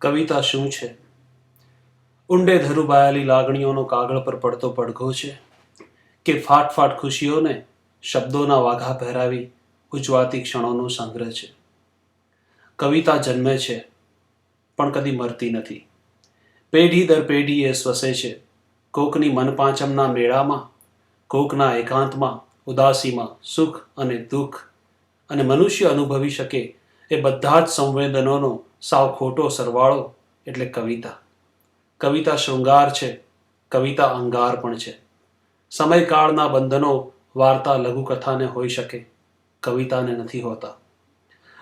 કવિતા શું છે? ઊંડે ધરુબાયેલી લાગણીઓનો કાગળ પર પડતો પડઘો છે કે ફાટફાટ ખુશીઓને શબ્દોના વાઘા પહેરાવી ઉજવાતી ક્ષણોનો સંગ્રહ છે. કવિતા જન્મે છે પણ કદી મરતી નથી. પેઢી દર પેઢી એ સ્વસે છે, કોકની મનપાંચમના મેળામાં, કોકના એકાંતમાં, ઉદાસીમાં, સુખ અને દુઃખ. અને મનુષ્ય અનુભવી શકે એ બધા જ સંવેદનોનો સાવ ખોટો સરવાળો એટલે કવિતા. કવિતા શૃંગાર છે, કવિતા અંગાર પણ છે. સમયકાળના બંધનો વાર્તા લઘુકથાને હોઈ શકે, કવિતાને નથી હોતા.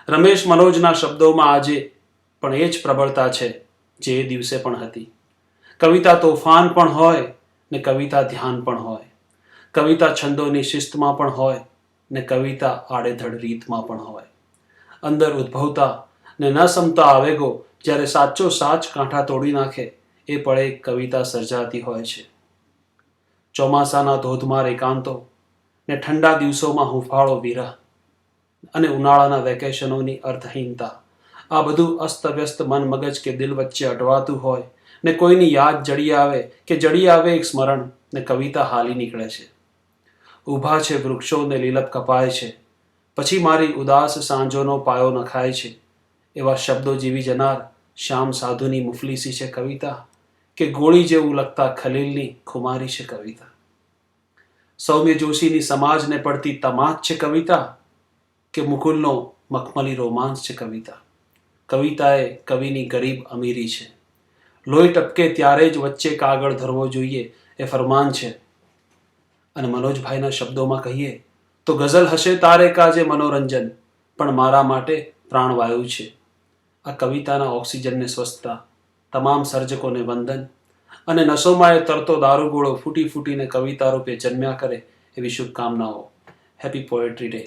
રમેશ મનોજના શબ્દોમાં આજે પણ એ જ પ્રબળતા છે જે એ દિવસે પણ હતી. કવિતા તોફાન પણ હોય ને કવિતા ધ્યાન પણ હોય. કવિતા છંદોની શિસ્તમાં પણ હોય ને કવિતા આડેધડ રીતમાં પણ હોય. અંદર ઉદ્ભવતા ને ન સમતા આવેગો જ્યારે સાચો સાચ કાંઠા તોડી નાખે એ પળે કવિતા સર્જાતી હોય છે. ચોમાસાના ધોધમાર એકાંતો ને ઠંડા દિવસોમાં હુંફાળો વિરહ અને ઉનાળાના વેકેશનોની અર્થહીનતા, આ બધું અસ્તવ્યસ્ત મન મગજ કે દિલ વચ્ચે અટવાતું હોય ને કોઈની યાદ જડી આવે એક સ્મરણ ને કવિતા હાલી નીકળે છે. ઊભા છે વૃક્ષો ને લીલપ કપાય છે, પછી મારી ઉદાસ સાંજોનો પાયો નખાય છે. એવા શબ્દો જીવી જનાર શ્યામ સાધુની મુફલીસી છે કવિતા, કે ગોળી જેવું લગતા ખલીલની ખુમારી છે કવિતા. સૌમ્ય જોશીની સમાજને પડતી તમાચ છે કવિતા, કે મુકુલનો મખમલી રોમાંસ છે કવિતા. કવિતા એ કવિની ગરીબ અમીરી છે. લોહી ટપકે ત્યારે જ વચ્ચે કાગળ ધરવો જોઈએ એ ફરમાન છે. અને મનોજભાઈના શબ્દોમાં કહીએ તો ગઝલ હશે તારે કાજે મનોરંજન, પણ મારા માટે પ્રાણવાયુ છે. આ કવિતાના ઓક્સિજનને સ્વસ્થતા, તમામ સર્જકોને વંદન, અને નસોમાં એ તરતો દારૂગોળો ફૂટી ફૂટીને કવિતા રૂપે જન્મ્યા કરે એવી શુભકામનાઓ. Happy poetry day.